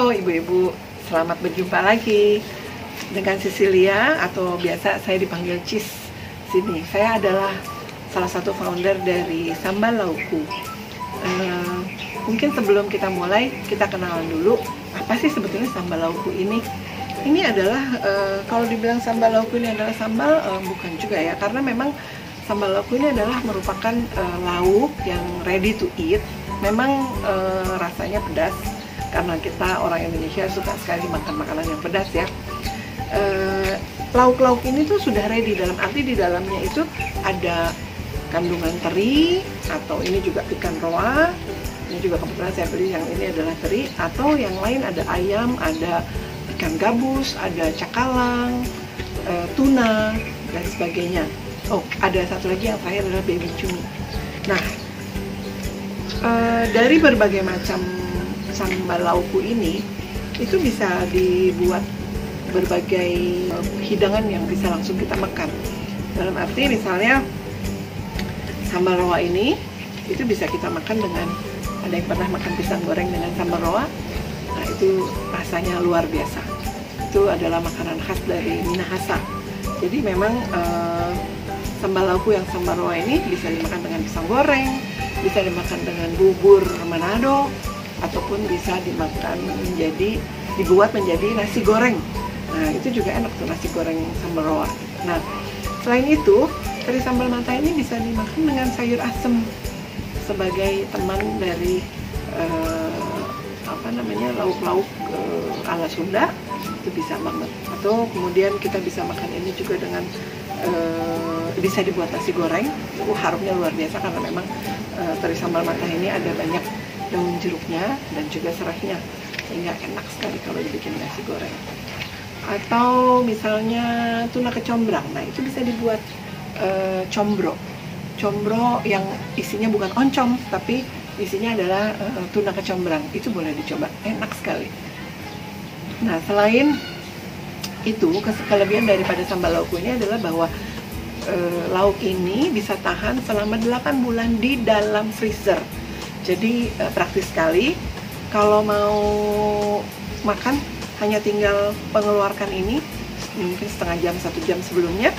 Halo ibu-ibu, selamat berjumpa lagi dengan Cecilia atau biasa saya dipanggil Cis. Sini, saya adalah salah satu founder dari Sambal Lauku. Mungkin sebelum kita mulai, kita kenalan dulu apa sih sebetulnya Sambal Lauku ini. Ini adalah, kalau dibilang Sambal Lauku ini adalah sambal, bukan juga ya, karena memang Sambal Lauku ini adalah merupakan lauk yang ready to eat. Memang rasanya pedas, karena kita orang Indonesia suka sekali makan makanan yang pedas ya. Lauk-lauk ini tuh sudah ready, dalam arti di dalamnya itu ada kandungan teri, atau ini juga ikan roa. Ini juga kebetulan saya beli yang ini adalah teri, atau yang lain ada ayam, ada ikan gabus, ada cakalang, tuna, dan sebagainya. Oh, ada satu lagi yang terakhir adalah baby cumi. Nah, dari berbagai macam sambal lauku ini itu bisa dibuat berbagai hidangan yang bisa langsung kita makan. Dalam arti misalnya sambal roa ini itu bisa kita makan dengan, ada yang pernah makan pisang goreng dengan sambal roa, nah itu rasanya luar biasa. Itu adalah makanan khas dari Minahasa. Jadi memang sambal lauku yang sambal roa ini bisa dimakan dengan pisang goreng, bisa dimakan dengan bubur Manado, ataupun bisa dibuat menjadi nasi goreng. Nah itu juga enak tuh, nasi goreng sambal roa. Nah selain itu, teri sambal mata ini bisa dimakan dengan sayur asem sebagai teman dari lauk-lauk ala Sunda, itu bisa banget. Atau kemudian kita bisa makan ini juga dengan bisa dibuat nasi goreng. Harumnya luar biasa karena memang teri sambal mata ini ada banyak daun jeruknya dan juga serainya, sehingga enak sekali kalau dibikin nasi goreng. Atau misalnya tuna kecombrang, nah itu bisa dibuat combro yang isinya bukan oncom tapi isinya adalah tuna kecombrang. Itu boleh dicoba, enak sekali. Nah selain itu, kelebihan daripada sambal lauku ini adalah bahwa lauk ini bisa tahan selama 8 bulan di dalam freezer. Jadi praktis sekali. Kalau mau makan hanya tinggal mengeluarkan ini mungkin setengah jam, 1 jam sebelumnya,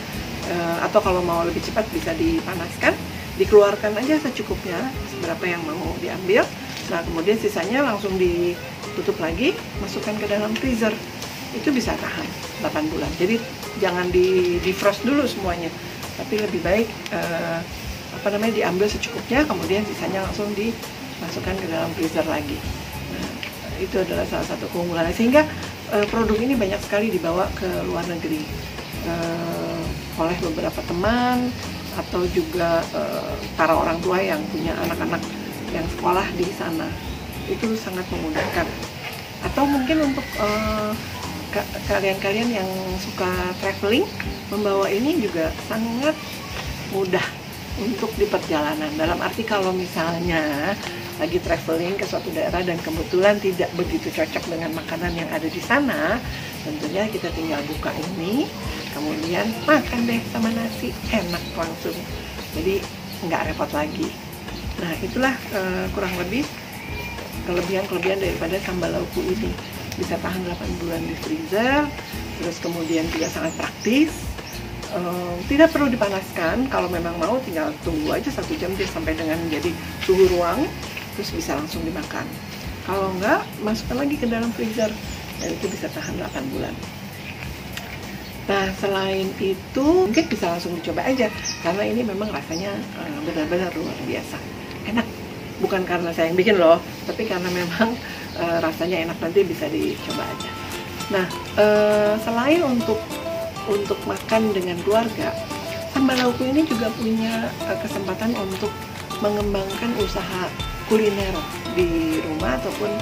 atau kalau mau lebih cepat bisa dipanaskan, dikeluarkan aja secukupnya seberapa yang mau diambil. Nah kemudian sisanya langsung ditutup lagi, masukkan ke dalam freezer. Itu bisa tahan 8 bulan. Jadi jangan di defrost dulu semuanya, tapi lebih baik diambil secukupnya, kemudian sisanya langsung dimasukkan ke dalam freezer lagi. Nah, itu adalah salah satu keunggulannya, sehingga produk ini banyak sekali dibawa ke luar negeri oleh beberapa teman, atau juga para orang tua yang punya anak-anak yang sekolah di sana. Itu sangat memudahkan. Atau mungkin untuk kalian-kalian yang suka traveling, membawa ini juga sangat mudah untuk di perjalanan. Dalam arti kalau misalnya lagi traveling ke suatu daerah dan kebetulan tidak begitu cocok dengan makanan yang ada di sana, tentunya kita tinggal buka ini, kemudian makan deh sama nasi, enak langsung. Jadi nggak repot lagi. Nah itulah kurang lebih kelebihan daripada sambal lauku ini. Bisa tahan 8 bulan di freezer, terus kemudian juga sangat praktis. Tidak perlu dipanaskan, kalau memang mau tinggal tunggu aja 1 jam dia sampai dengan menjadi suhu ruang, terus bisa langsung dimakan. Kalau enggak, masukkan lagi ke dalam freezer, dan itu bisa tahan 8 bulan. Nah selain itu mungkin bisa langsung dicoba aja, karena ini memang rasanya benar-benar luar biasa enak. Bukan karena saya yang bikin loh, tapi karena memang rasanya enak, nanti bisa dicoba aja. Nah selain untuk makan dengan keluarga, sambal lauku ini juga punya kesempatan untuk mengembangkan usaha kuliner di rumah, ataupun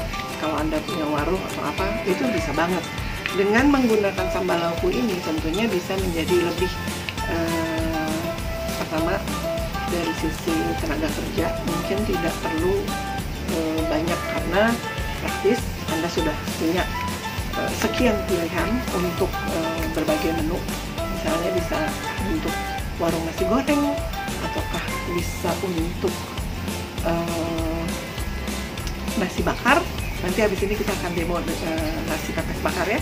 kalau Anda punya warung atau apa, itu bisa banget. Dengan menggunakan sambal lauku ini tentunya bisa menjadi lebih pertama dari sisi tenaga kerja, mungkin tidak perlu banyak karena praktis. Anda sudah punya sekian pilihan untuk berbagai menu. Misalnya bisa untuk warung nasi goreng, ataukah bisa untuk nasi bakar, Nanti habis ini kita akan demo nasi pepes bakar ya.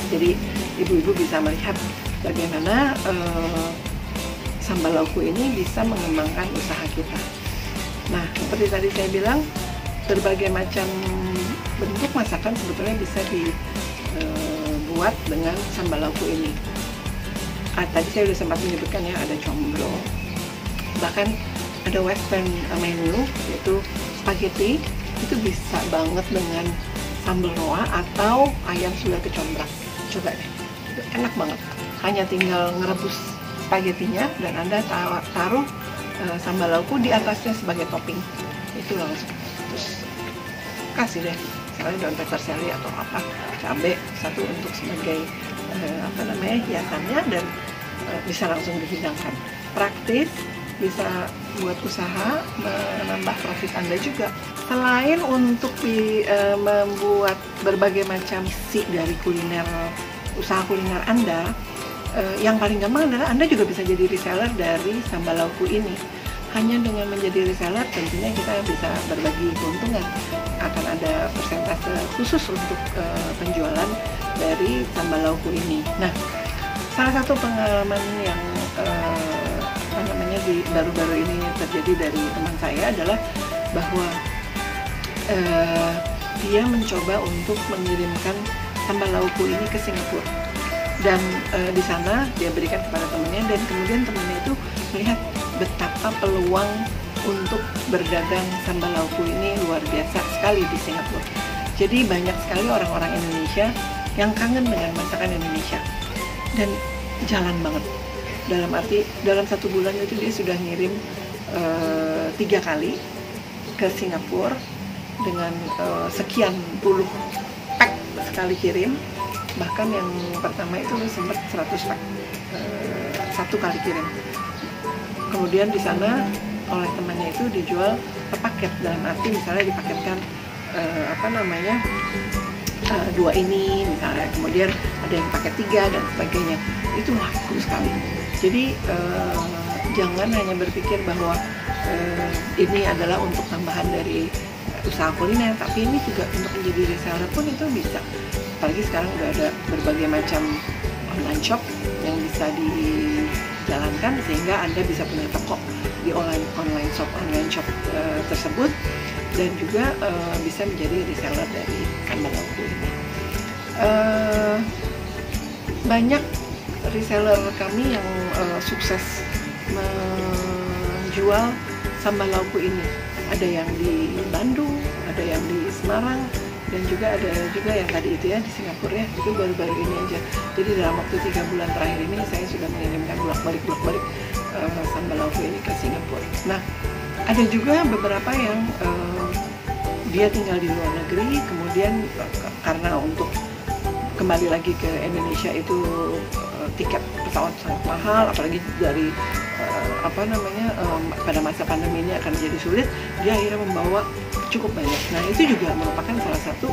Jadi ibu-ibu bisa melihat bagaimana sambal lauku ini bisa mengembangkan usaha kita. Nah, seperti tadi saya bilang, berbagai macam bentuk masakan sebetulnya bisa dibuat dengan sambal lauku ini. Tadi saya sudah sempat menyebutkan ya, ada combro, bahkan ada western menu yaitu spaghetti. Itu bisa banget dengan sambal roa atau ayam sudah kecombrang. Coba deh, itu enak banget. Hanya tinggal ngerebus spagettinya dan Anda taruh sambal lauku di atasnya sebagai topping. Itu langsung. Terus kasih deh, misalnya daun pepper seri atau apa, cabai satu untuk sebagai hiasannya, dan bisa langsung dihidangkan. Praktis, bisa buat usaha, menambah profit Anda juga. Selain untuk membuat berbagai macam isi dari usaha kuliner Anda, yang paling gampang adalah Anda juga bisa jadi reseller dari sambal lauku ini. Hanya dengan menjadi reseller tentunya kita bisa berbagi keuntungan. Akan ada persentase khusus untuk penjualan dari sambal lauku ini. Nah, salah satu pengalaman yang baru-baru ini terjadi dari teman saya adalah bahwa dia mencoba untuk mengirimkan sambal lauku ini ke Singapura, dan di sana dia berikan kepada temannya, dan kemudian temannya itu melihat betapa peluang untuk berdagang sambal lauku ini luar biasa sekali di Singapura. Jadi banyak sekali orang-orang Indonesia yang kangen dengan masakan Indonesia, dan jalan banget. Dalam arti dalam 1 bulan itu dia sudah ngirim 3 kali ke Singapura dengan sekian puluh pack sekali kirim. Bahkan yang pertama itu sempat 100 pack 1 kali kirim. Kemudian di sana oleh temannya itu dijual per paket, dalam arti misalnya dipaketkan 2 ini misalnya, kemudian ada yang paket 3 dan sebagainya. Itu laku sekali. Jadi jangan hanya berpikir bahwa ini adalah untuk tambahan dari usaha kuliner, tapi ini juga untuk menjadi reseller pun itu bisa. Apalagi sekarang udah ada berbagai macam online shop yang bisa dijalankan, sehingga Anda bisa punya toko di online shop tersebut, dan juga bisa menjadi reseller dari sambal lauku ini. Banyak reseller kami yang sukses menjual sambal lauku ini. Ada yang di Bandung, ada yang di Semarang, dan juga ada juga yang tadi itu ya di Singapura ya. Itu baru-baru ini aja. Jadi dalam waktu 3 bulan terakhir ini saya sudah mengirimkan bolak-balik sambal lauku ini ke Singapura. Nah, ada juga beberapa yang dia tinggal di luar negeri, kemudian karena untuk kembali lagi ke Indonesia itu tiket pesawat sangat mahal, apalagi dari pada masa pandemi ini akan jadi sulit. Dia akhirnya membawa cukup banyak. Nah, itu juga merupakan salah satu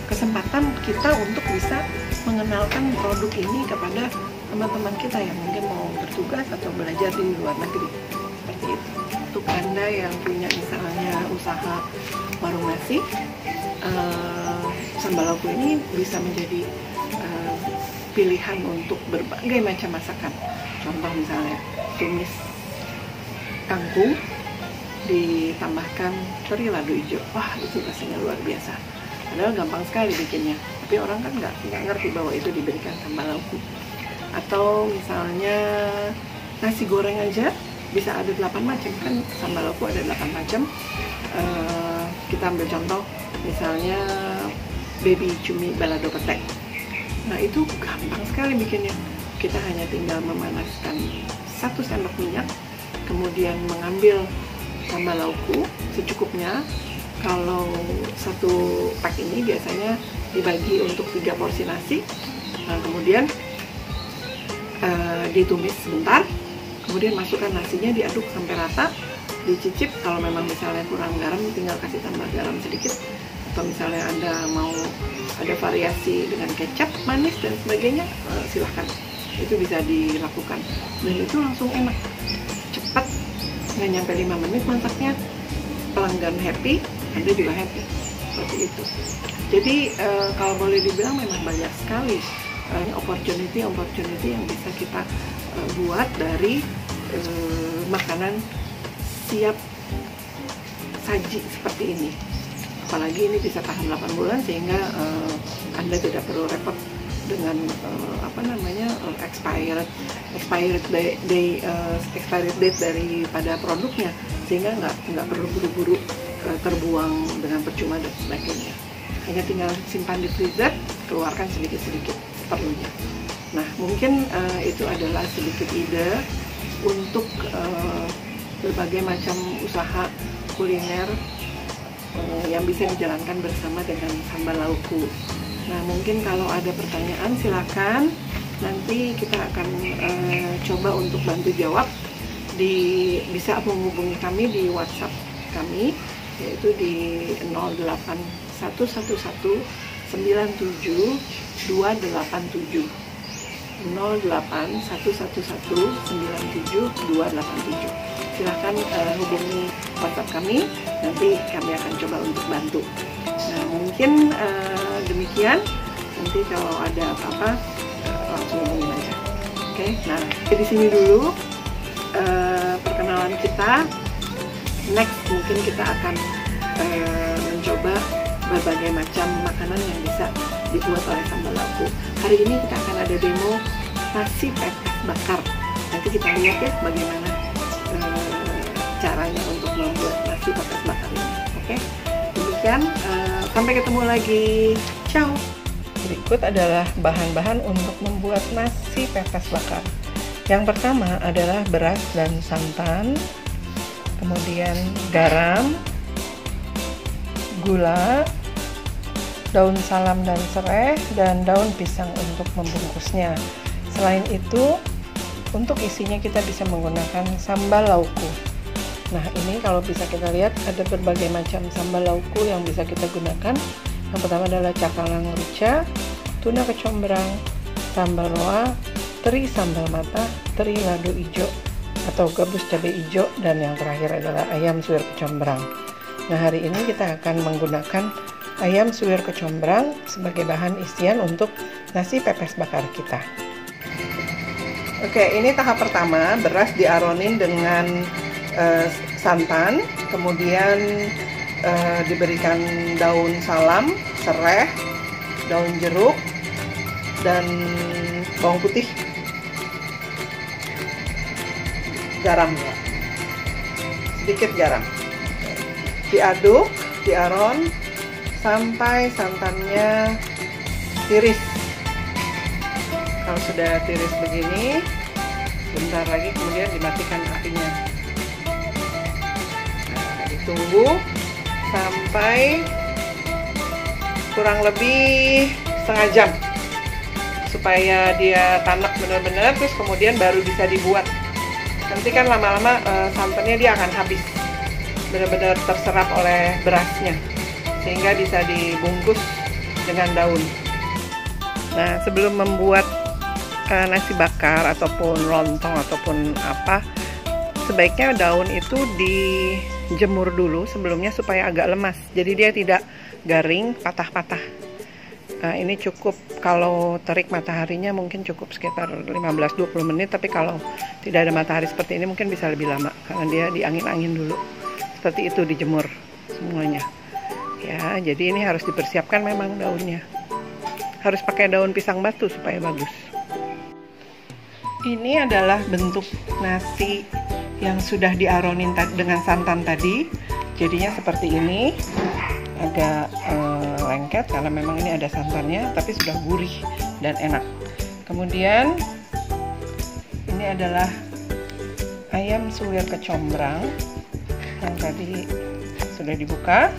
kesempatan kita untuk bisa mengenalkan produk ini kepada teman-teman kita yang mungkin mau bertugas atau belajar di luar negeri. Seperti itu. Untuk Anda yang punya misalnya usaha warung nasi, sambal lauku ini bisa menjadi pilihan untuk berbagai macam masakan. Contoh misalnya tumis kangkung ditambahkan teri lado hijau. Wah, itu rasanya luar biasa. Padahal gampang sekali bikinnya, tapi orang kan nggak ngerti bahwa itu diberikan sambal lauku. Atau misalnya nasi goreng aja bisa ada 8 macam, kan sambal lauku ada 8 macam. Kita ambil contoh misalnya baby cumi balado petek. Nah, itu gampang sekali bikinnya. Kita hanya tinggal memanaskan 1 sendok minyak, kemudian mengambil sambal lauku secukupnya. Kalau 1 pack ini biasanya dibagi untuk 3 porsi nasi. Nah, kemudian ditumis sebentar, kemudian masukkan nasinya, diaduk sampai rata, dicicip. Kalau memang misalnya kurang garam, tinggal kasih tambah garam sedikit. Atau misalnya Anda mau ada variasi dengan kecap, manis dan sebagainya, silahkan. Itu bisa dilakukan, dan itu langsung enak, cepat, nggak nyampe 5 menit masaknya. pelanggan happy, Anda juga happy, seperti itu. Jadi kalau boleh dibilang memang banyak sekali opportunity yang bisa kita buat dari makanan siap saji seperti ini. Apalagi ini bisa tahan 8 bulan sehingga Anda tidak perlu repot dengan expired date daripada produknya, sehingga nggak perlu buru-buru terbuang dengan percuma dan sebagainya. Hanya tinggal simpan di freezer, keluarkan sedikit-sedikit seperlunya. Nah, mungkin itu adalah sedikit ide untuk berbagai macam usaha kuliner yang bisa dijalankan bersama dengan sambal laukku. Nah, mungkin kalau ada pertanyaan silakan, nanti kita akan coba untuk bantu jawab. Bisa menghubungi kami di WhatsApp kami, yaitu di 08111 97 287 08111 97 287. Silahkan hubungi WhatsApp kami, nanti kami akan coba untuk bantu. Nah, mungkin demikian. Nanti kalau ada apa-apa langsung hubungin aja. Oke, nah di sini dulu perkenalan kita. Next mungkin kita akan mencoba berbagai macam makanan yang bisa dibuat oleh sambal laukku. Hari ini kita akan ada demo nasi pepes bakar. Nanti kita lihat ya bagaimana caranya untuk membuat nasi pepes bakar ini. Oke, demikian, sampai ketemu lagi. Ciao. Berikut adalah bahan-bahan untuk membuat nasi pepes bakar. Yang pertama adalah beras dan santan, kemudian garam, gula, daun salam dan serai, dan daun pisang untuk membungkusnya. Selain itu, untuk isinya kita bisa menggunakan sambal laukku. Nah, ini kalau bisa kita lihat ada berbagai macam sambal laukku yang bisa kita gunakan. Yang pertama adalah cakalang rica, tuna kecombrang, sambal roa, teri sambal mata, teri lado ijo atau gabus cabai ijo, dan yang terakhir adalah ayam suwir kecombrang. Nah, hari ini kita akan menggunakan ayam suwir kecombrang sebagai bahan isian untuk nasi pepes bakar kita. Oke, ini tahap pertama, beras diaronin dengan santan, kemudian diberikan daun salam, serai, daun jeruk, dan bawang putih, garam ya, sedikit garam. Diaduk, diaron sampai santannya tiris. Kalau sudah tiris begini, bentar lagi kemudian dimatikan apinya. Nah, ditunggu sampai kurang lebih setengah jam supaya dia tanak benar-benar, terus kemudian baru bisa dibuat. Nanti kan lama-lama santannya dia akan habis, benar-benar terserap oleh berasnya, sehingga bisa dibungkus dengan daun. Nah, sebelum membuat nasi bakar ataupun lontong ataupun apa, sebaiknya daun itu dijemur dulu sebelumnya supaya agak lemas, jadi dia tidak garing patah-patah. Nah, ini cukup, kalau terik mataharinya mungkin cukup sekitar 15-20 menit, tapi kalau tidak ada matahari seperti ini mungkin bisa lebih lama karena dia diangin-angin dulu. Seperti itu, dijemur semuanya ya. Jadi ini harus dipersiapkan, memang daunnya harus pakai daun pisang batu supaya bagus. Ini adalah bentuk nasi yang sudah diaronin dengan santan tadi. Jadinya seperti ini, agak lengket karena memang ini ada santannya, tapi sudah gurih dan enak. Kemudian ini adalah ayam suwir kecombrang yang tadi sudah dibuka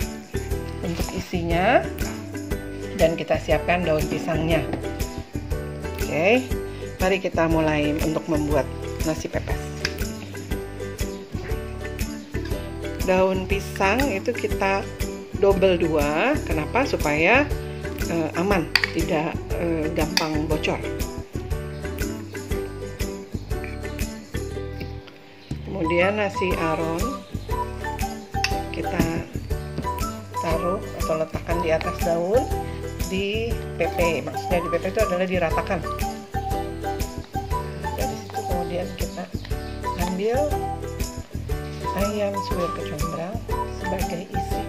untuk isinya, dan kita siapkan daun pisangnya. Oke, mari kita mulai untuk membuat nasi pepes. Daun pisang itu kita double 2, kenapa? Supaya aman, tidak gampang bocor. Kemudian nasi aron kita atau letakkan di atas daun, di PP, maksudnya di PP itu adalah diratakan. Dari situ kemudian kita ambil ayam suwir kecombrang sebagai isi.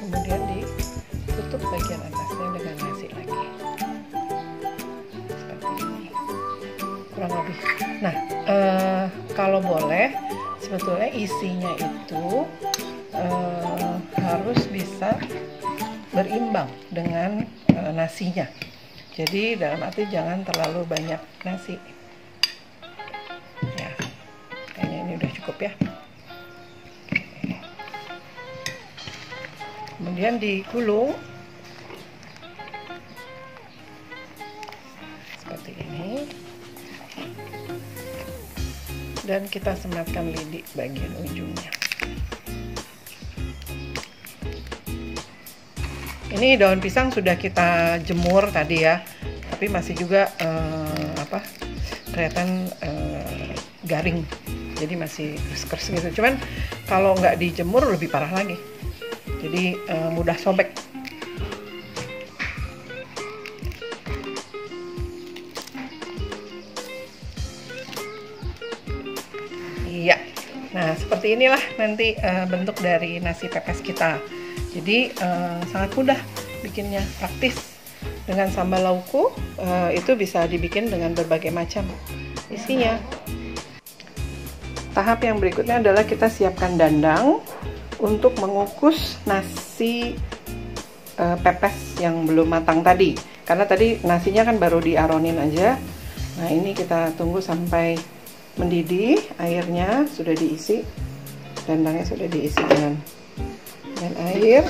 Kemudian ditutup bagian atasnya dengan nasi lagi. Seperti ini. Kurang lebih. Nah, kalau boleh sebetulnya isinya itu harus bisa berimbang dengan nasinya. Jadi dalam arti jangan terlalu banyak nasi. Ya, kayaknya ini udah cukup ya. Kemudian digulung seperti ini. Dan kita sematkan lidi bagian ujungnya. Ini daun pisang sudah kita jemur tadi ya, tapi masih juga kelihatan garing, jadi masih kers gitu. Cuman kalau nggak dijemur lebih parah lagi, jadi mudah sobek. Iya, nah seperti inilah nanti bentuk dari nasi pepes kita. Jadi sangat mudah bikinnya, praktis. Dengan sambal lauku itu bisa dibikin dengan berbagai macam isinya. Tahap yang berikutnya adalah kita siapkan dandang untuk mengukus nasi pepes yang belum matang tadi. Karena tadi nasinya kan baru diaronin aja. Nah ini kita tunggu sampai mendidih, airnya sudah diisi, dandangnya sudah diisi dengan air.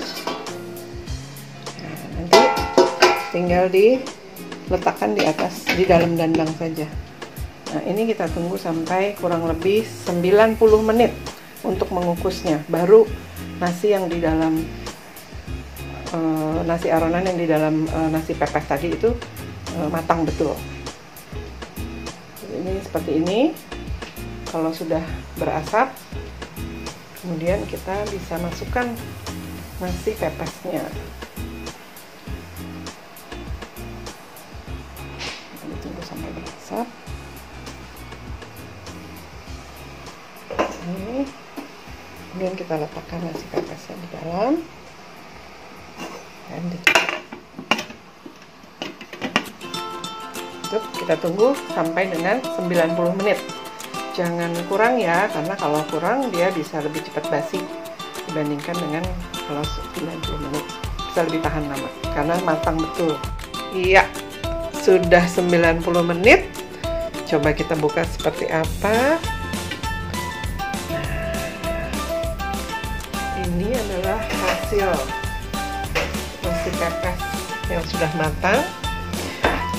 Nah, nanti tinggal diletakkan di atas, di dalam dandang saja. Nah ini kita tunggu sampai kurang lebih 90 menit untuk mengukusnya. Baru nasi yang di dalam nasi aronan yang di dalam nasi pepes tadi itu matang betul. Ini seperti ini. Kalau sudah berasap, kemudian kita bisa masukkan nasi pepesnya. Kita tunggu sampai berasap. Ini. Kemudian kita letakkan nasi pepesnya di dalam. Dan kita tunggu sampai dengan 90 menit. Jangan kurang ya, karena kalau kurang dia bisa lebih cepat basi dibandingkan dengan kalau 90 menit. Bisa lebih tahan lama karena matang betul. Iya, sudah 90 menit. Coba kita buka seperti apa. Nah, ini adalah hasil nasi pepes yang sudah matang.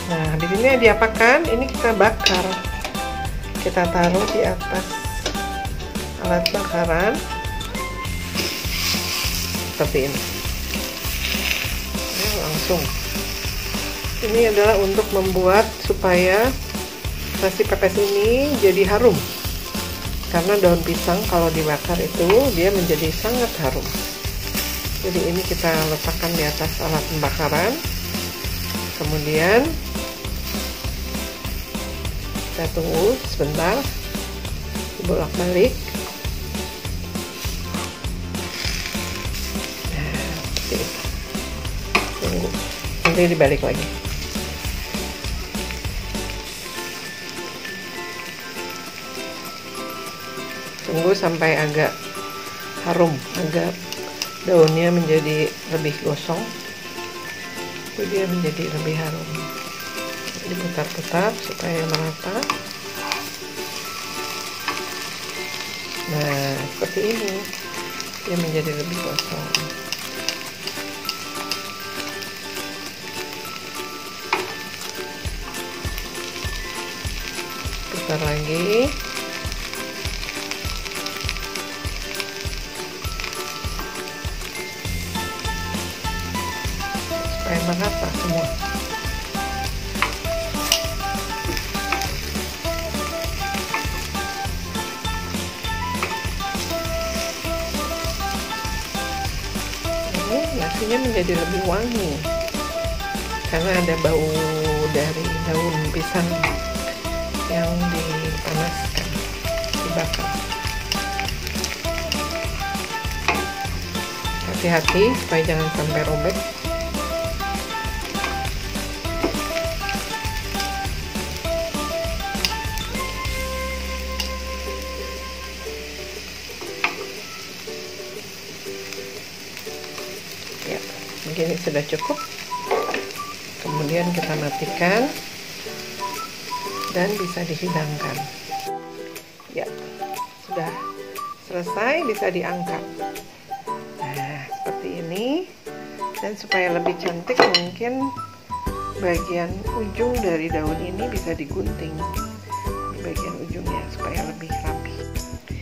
Nah, di sini diapakan? Ini kita bakar. Kita taruh di atas alat bakaran seperti ini. Nah, langsung. Ini adalah untuk membuat supaya nasi pepes ini jadi harum. Karena daun pisang kalau dibakar itu dia menjadi sangat harum. Jadi ini kita letakkan di atas alat pembakaran. Kemudian kita tunggu sebentar, bolak-balik. Nah, seperti itu. Tunggu, nanti dibalik lagi. Tunggu sampai agak harum, agak daunnya menjadi lebih gosong, itu dia menjadi lebih harum. Diputar-putar supaya merata. Nah, seperti ini dia menjadi lebih gosong. Putar lagi. Supaya merata semua. nasinya menjadi lebih wangi karena ada bau dari daun pisang yang dipanaskan, dibakar. Hati-hati supaya jangan sampai robek. Ya, begini sudah cukup. Kemudian kita matikan dan bisa dihidangkan. Ya, sudah selesai, bisa diangkat. Nah, seperti ini. Dan supaya lebih cantik, mungkin bagian ujung dari daun ini bisa digunting di bagian ujungnya supaya lebih rapi.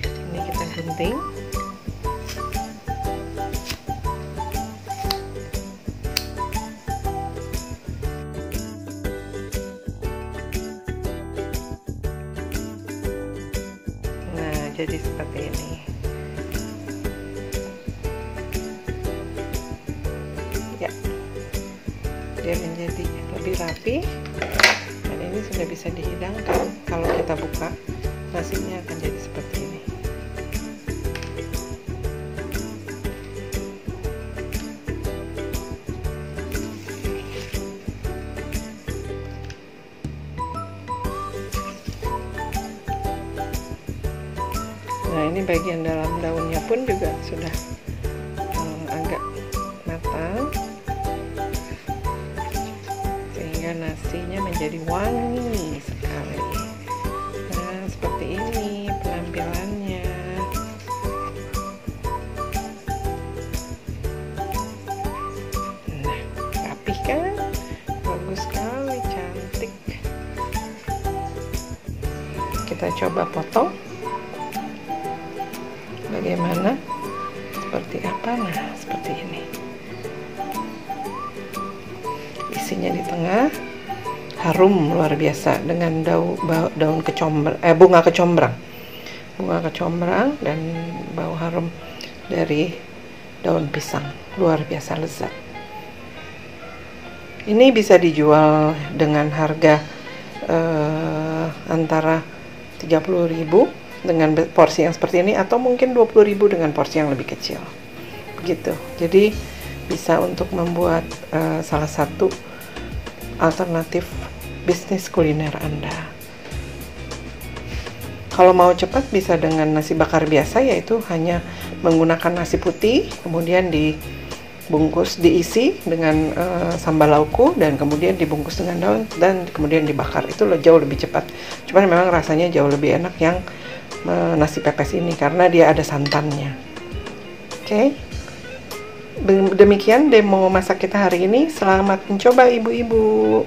Ini kita gunting. Jadi seperti ini. Ya, dia menjadi lebih rapi dan ini sudah bisa dihidangkan. Kalau kita buka, nasinya akan jadi seperti ini. Nah, ini bagian dalam daunnya pun juga sudah agak matang, sehingga nasinya menjadi wangi sekali. Nah, seperti ini penampilannya. Nah, rapih kan? Bagus sekali, cantik. Kita coba potong. Bagaimana? Seperti apa? Nah, seperti ini. Isinya di tengah, harum luar biasa dengan daun bunga kecombrang. Bunga kecombrang dan bau harum dari daun pisang. Luar biasa lezat. Ini bisa dijual dengan harga antara 30.000 dengan porsi yang seperti ini, atau mungkin 20.000 dengan porsi yang lebih kecil, begitu. Jadi bisa untuk membuat salah satu alternatif bisnis kuliner Anda. Kalau mau cepat bisa dengan nasi bakar biasa, yaitu hanya menggunakan nasi putih, kemudian dibungkus, diisi dengan sambal lauku, dan kemudian dibungkus dengan daun, dan kemudian dibakar. Itu jauh lebih cepat. Cuman memang rasanya jauh lebih enak yang nasi pepes ini karena dia ada santannya. Oke. Demikian demo masak kita hari ini. Selamat mencoba ibu-ibu.